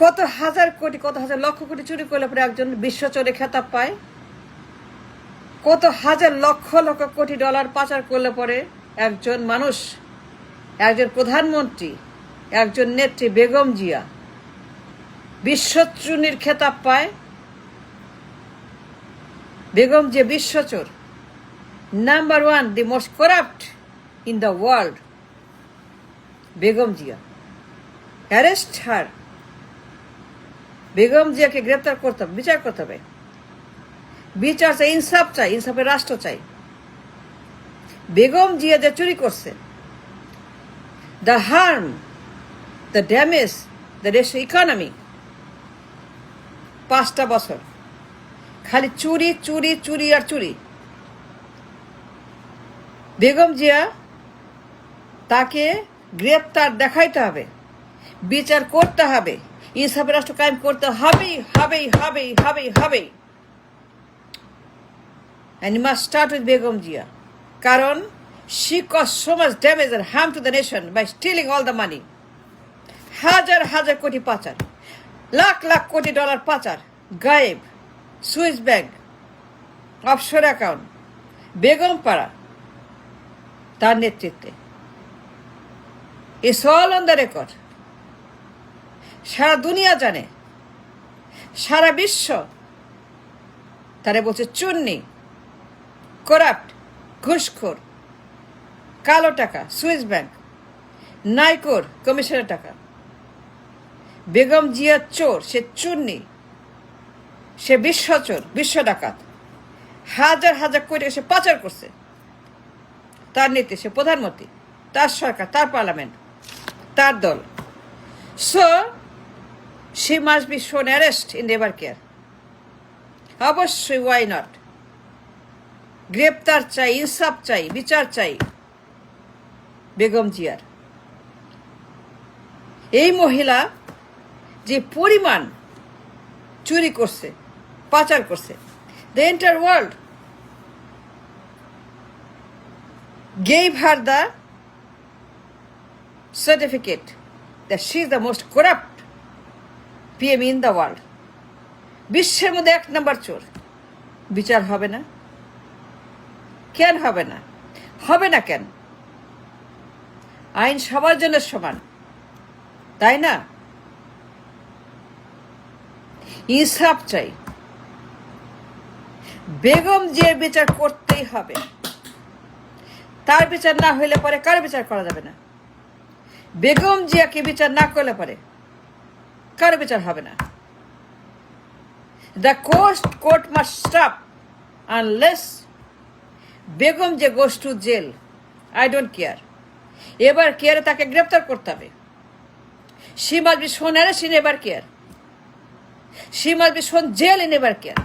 কত হাজার কোটি, কত হাজার লক্ষ কোটি চুরি করলে পরে একজন বিশ্বচোরে খেতাব পায়। কত হাজার লক্ষ লক্ষ কোটি ডলার পাচার করলে পরে একজন মানুষ, একজন প্রধানমন্ত্রী, একজন নেত্রী বেগম জিয়া বিশ্বচুরির খেতাব পায়। বেগম জিয়া বিশ্বচোর, number 1, the most corrupt in the world. Begum Zia, arrest her. Begum জিয়াকে গ্রেপ্তার করতে হবে, বিচার করতে হবে। বিচার চাই, ইনসাফ চাই, ইনসাফের রাষ্ট্র চাই। বেগম জিয়া যে চুরি করছে, the harm, the damage, the দেশের ইকোনমি, 5টা বছর খালি চুরি চুরি চুরি আর চুরি। বেগম জিয়া, তাকে গ্রেপ্তার দেখাইতে হবে, বিচার করতে হবে, ইনসাফের রাষ্ট্র কায়েম করতে হবেই হবেই হবেই হবেই হবেই। And you must start with Begum Jia. কারণ she caused so much damage and harm to the nation by stealing all the money. হাজার হাজার কোটি পাচার, লাখ লাখ কোটি ডলার পাচার, গায়েব, Swiss bank, offshore account, Begum পাড়া, তার নেতৃত্বে। It's all on the record. সারা দুনিয়া জানে, সারা বিশ্ব তারে বলছে চুন্নি, করাপ্ট, ঘুষখোর, কালো টাকা, সুইস ব্যাংক, নাইকোর কমিশনের টাকা। বেগম জিয়া চোর, সে চুন্নি, সে বিশ্বচোর, বিশ্ব ডাকাত। হাজার হাজার কোটি টাকা সে পাচার করছে। তার নীতি, সে প্রধানমন্ত্রী, তার সরকার, তার পার্লামেন্ট, তার দল। So she must be shown arrest in labor care. অবশ্যই, ওয়াই নট? গ্রেপ্তার চাই, ইনসাফ চাই, বিচার চাই বেগম জিয়ার। এই মহিলা যে পরিমাণ চুরি করছে, পাচার করছে, the entire world gave her the certificate that she is the most corrupt PM in the world. বিশ্বের মধ্যে 1 নম্বর চোর। বিচার হবে না? কেন হবে না? হবে না কেন? আইন সবার জন্য সমান, তাই না? ইনসাফ চাই। বেগম জিয়ার বিচার করতেই হবে। তার বিচার না হইলে পরে কার বিচার করা যাবে না? বেগম জিয়াকে বিচার না করলে পরে কার বিচার হবে না? The court must stop unless Begum যে goes to jail. I don't care. এবার কেয়ারে তাকে গ্রেপ্তার করতে হবে। She must be shown arrest in ever care. She must be shown jail in ever care.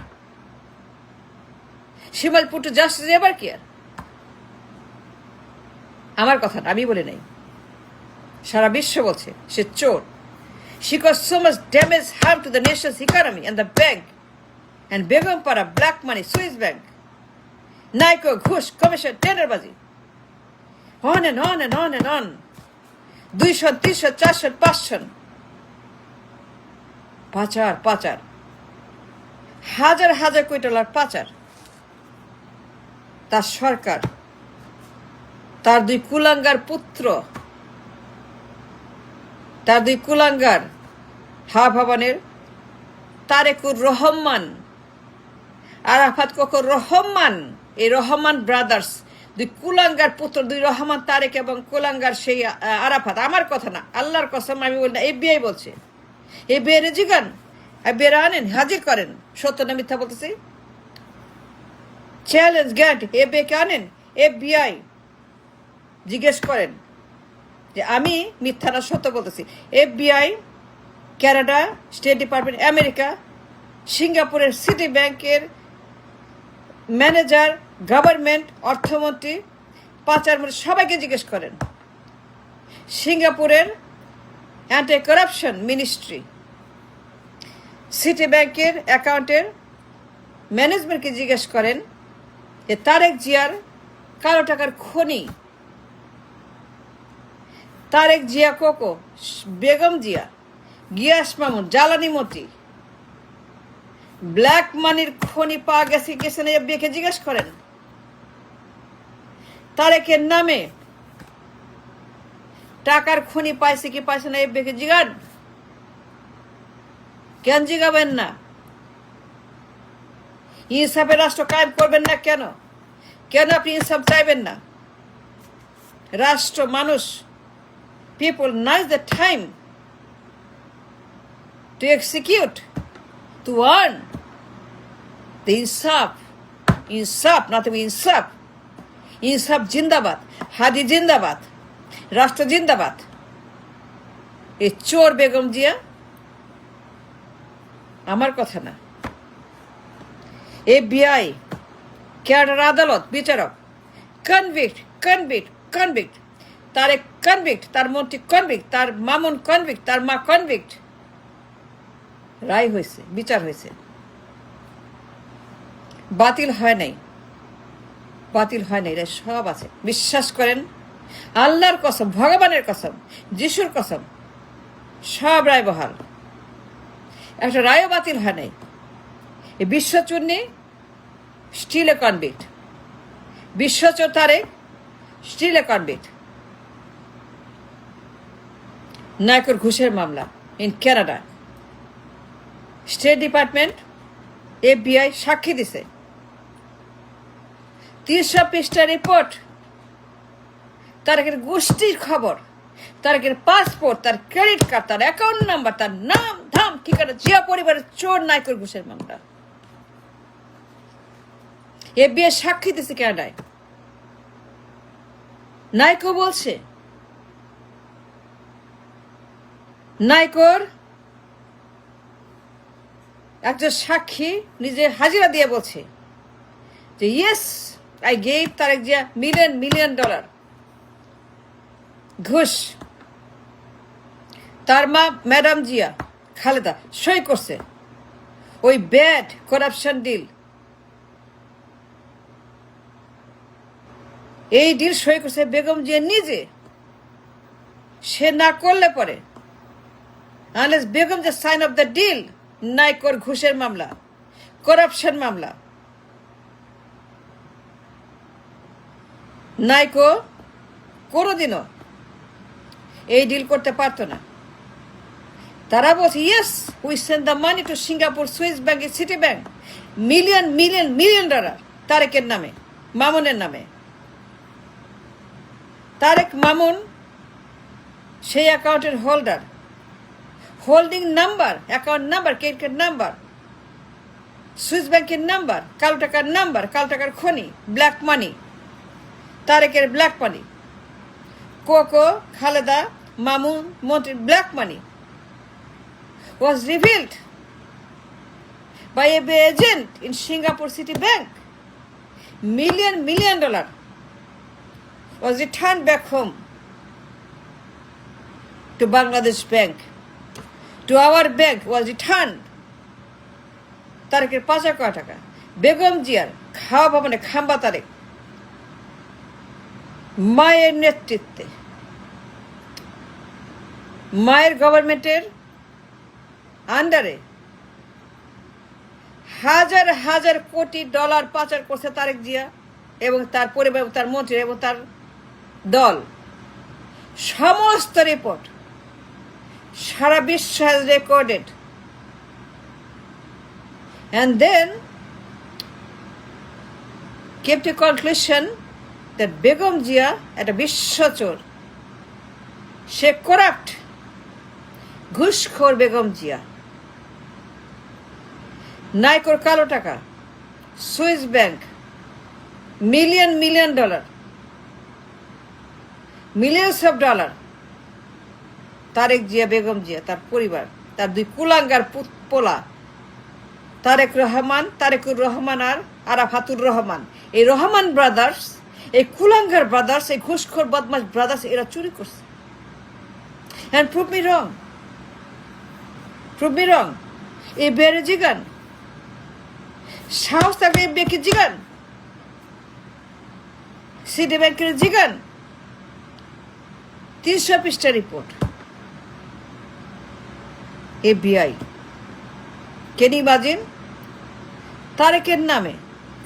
She must put to justice in ever care. আমার কথা না, আমি বলি নাই, সারা বিশ্ব বলছে সে চোর। She caused so much damage, harm to the nation's economy and the bank. And Begum Para, black money, Swiss bank, Naiko, ঘুষ, commission, tenderbazi. On and on and on and on. 200, 300, 400, 500 পাচার, পাচার, হাজার হাজার কোটি ডলার পাচার। তার সরকার, তার 2 কুলাঙ্গার পুত্র, তার 2 কুলাঙ্গার ভবনের তারেকুর রহমান, আরাফাত কোকর রহমান, এই রহমান ব্রাদার্স, 2 কুলাঙ্গার পুত্র, 2 রহমান, তারেক এবং কুলাঙ্গার সেই আরাফাত। আমার কথা না, আল্লাহর কসম আমি বলি না, FBI বলছে। FBI এর জিগান, FBI আনেন, হাজির করেন, সত্য না মিথ্যা বলতেছি। চ্যালেঞ্জ গ্যারান্টি, FBI কে আনেন, FBI জিজ্ঞেস করেন যে আমি মিথ্যা না সত্য বলতেছি। FBI, Canada, state department, America, সিঙ্গাপুরের সিটি ব্যাংকের ম্যানেজার, গভর্নমেন্ট, অর্থমন্ত্রী, পাচার মন্ত্রী, সবাইকে জিজ্ঞেস করেন। সিঙ্গাপুরের অ্যান্টি করাপশন মিনিস্ট্রি, সিটি ব্যাংকের অ্যাকাউন্টের ম্যানেজমেন্টকে জিজ্ঞেস করেন যে তারেক জিয়ার কালো টাকার খনি, তারেক জিয়া কোকো, বেগম জিয়া গিয়াস মামুন, জ্বালানি মতি, ব্ল্যাক মানির খনি পাওয়া গেছে না, এফবিআইকে জিজ্ঞেস করেন। তারেকের নামে টাকার খনি পাইছে কি পাইছে না, এফবিআইকে জিগান। কেন জিগাবেন না? ইনসাফের রাষ্ট্র কায়েম করবেন না কেন? কেন আপনি ইনসাফ চাইবেন না? রাষ্ট্র, মানুষ, people, now is the time to execute, to earn the insaf, nothing but insaf. ইনসাফ জিন্দাবাদ, হাদি জিন্দাবাদ, রাষ্ট্র জিন্দাবাদ। এই চোর বেগম জিয়া আমার কথা না, এফবিআই, ক্যাডার, আদালত, বিচারক, কনভিক্ট, তারেক কনভিক্ট, তার মন্ত্রী কনভিক্ট, তার মামুন কনভিক্ট, তার মা কনভিক্ট। রায় হয়েছে, বিচার হয়েছে, বাতিল হয় নাই, এটা সব আছে। বিশ্বাস করেন, আল্লাহর কসম, ভগবানের কসম, যিশুর কসম, সব রায় বহাল, একটা রায়ও বাতিল হয় নাই। এই বিশ্বচূর্ণী স্টিল এ কনভিক্ট, বিশ্বচোর তারেক স্টিল এ কনভিক্ট। নায়কর ঘুষের মামলা in Canada, state department, FBI সাক্ষী দিছে। 300 পৃষ্ঠা রিপোর্ট, তারেকের গোষ্ঠীর খবর, তারেকের পাসপোর্ট, তার ক্রেডিট কার্ড, তার অ্যাকাউন্ট নাম্বার, তার নাম ধাম ঠিকানা, জিয়া পরিবারের চোর নায়কর ঘুষের মামলা। এফবিআই সাক্ষী দিছে কানাডায়। নায়কো বলছে, নায়কর একজন সাক্ষী নিজে হাজিরা দিয়ে বলছে যে yes, I gave Tarique Zia million dollar ঘুষ। তার মা ম্যাডাম জিয়া খালেদা সই করছে ওই ব্যাড করাপশন ডিল। এই ডিল সই করছে বেগম জিয়া নিজে। সে না করলে পরে, আনলেস বেগম যে সাইন অফ দ্য ডিল, নায়কর ঘুষের মামলা, করাপশন মামলা, নায়কো কোনোদিনও এই ডিল করতে পারতো না। তারা বলছে yes, we send the money to Singapore, Swiss bank, city bank, million dollar তারেকের নামে, মামুনের নামে। তারেক মামুন সেই অ্যাকাউন্টের holder, holding number, account number, credit number, Swiss ব্যাংকের নাম্বার, কালো টাকার নাম্বার, কালো টাকার খনি, ব্ল্যাক মানি, তারেকের ব্ল্যাক মানি, কোকো, খালেদা, মামুন, মন্ত্রী black money was revealed by a agent in Singapore City Bank. Million dollar was returned back home to Bangladesh Bank, to our bank was returned. তারেকের 5 কোটি টাকা বেগম জিয়ার খাওয়া ভবনে খাম্বা তারেক মায়ের নেতৃত্বে, মায়ের গভর্নমেন্টের আন্ডারে হাজার কোটি ডলার পাচার করছে তারেক জিয়া এবং তার পরিবার, তার মন্ত্রী এবং তার দল। সমস্ত রিপোর্ট সারা বিশ্ব has recorded. And then came to conclusion that Begum Zia একটা বিশ্বচোর, সে করাপ্ট, ঘুষখোর বেগম জিয়া। নায়কর কালো টাকা, Swiss bank, million dollar, millions of dollar Tarique Zia, Begum Zia, তার পরিবার, তার 2 কুলাঙ্গার পোলা তারেকুর রহমান আর আরাফাতুর রহমান। এই রহমান ব্রাদার্স, এই কুলাঙ্গার ব্রাদার্স, এই ঘুষখোর বদমাশ ব্রাদার্স, এরা চুরি করছে। And prove me wrong. এই বেড়ে জিগান, সাহস থাকলে এই বেকে জিগান, সিটি ব্যাংকের জিগান। 300 পৃষ্ঠা রিপোর্ট। FBI, can imagine? তারেকের নামে,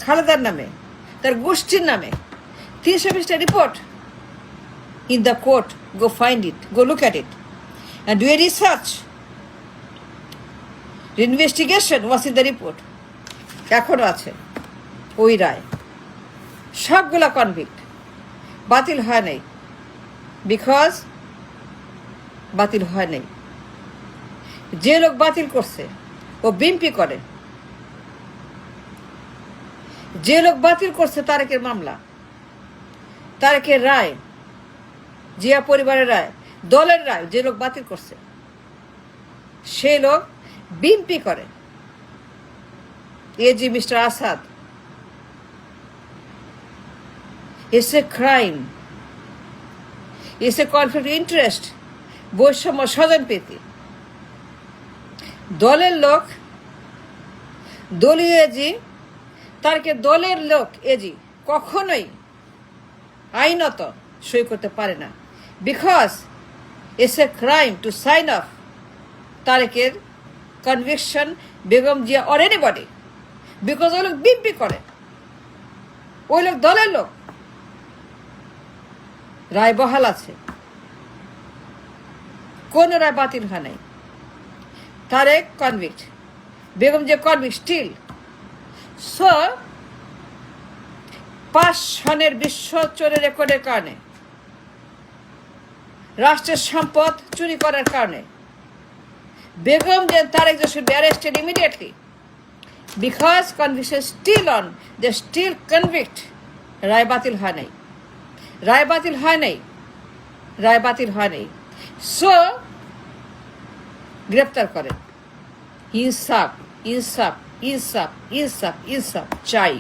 খালেদার নামে, তার গোষ্ঠীর নামে 300 পৃষ্ঠা report in the court. Go find it, go look at it and do a research. The investigation was in the report. এখনো আছে ওই রায়, সবগুলা কনভিক্ট, বাতিল হয় নাই। বিকজ বাতিল হয় নাই, যে লোক বাতিল করছে ও বিএমপি করে, যে লোক বাতিল করছে তারেকের মামলা, তারেকের রায়, জিয়া পরিবারের রায়, দলের রায়, যে লোক বাতিল করছে সে লোক বিএমপি করে। AG mister Asad, it's a crime, it's a conflict interest, বৈষম্য, স্বজনপ্রীতি। দলের লোক, দলীয় এজি, তারকে দলের লোক এজি কখনোই আইনত সই করতে পারে না। Because it's a crime to sign off তারেকের conviction, Begum Zia or anybody, because ওই লোক বিএমপি করে, ওই লোক দলের লোক। রায় বহাল আছে, কোন রায় বাতিল হয় নাই। Tarique convict, Begum Zia convict still. So 5 সনের বিশ্ব চোরের রেকর্ডের কারণে, রাষ্ট্রের সম্পদ চুরি করার কারণে Begum Zia Tarique should be arrested immediately because conviction is still on, they still convict. রায় বাতিল হয় নাই, রায় বাতিল হয় নাই, রায় বাতিল হয় নাই। সো গ্রেপ্তার করেন। ইনসাফ, ইনসাফ, ইনসাফ, ইনসাফ, ইনসাফ চাই।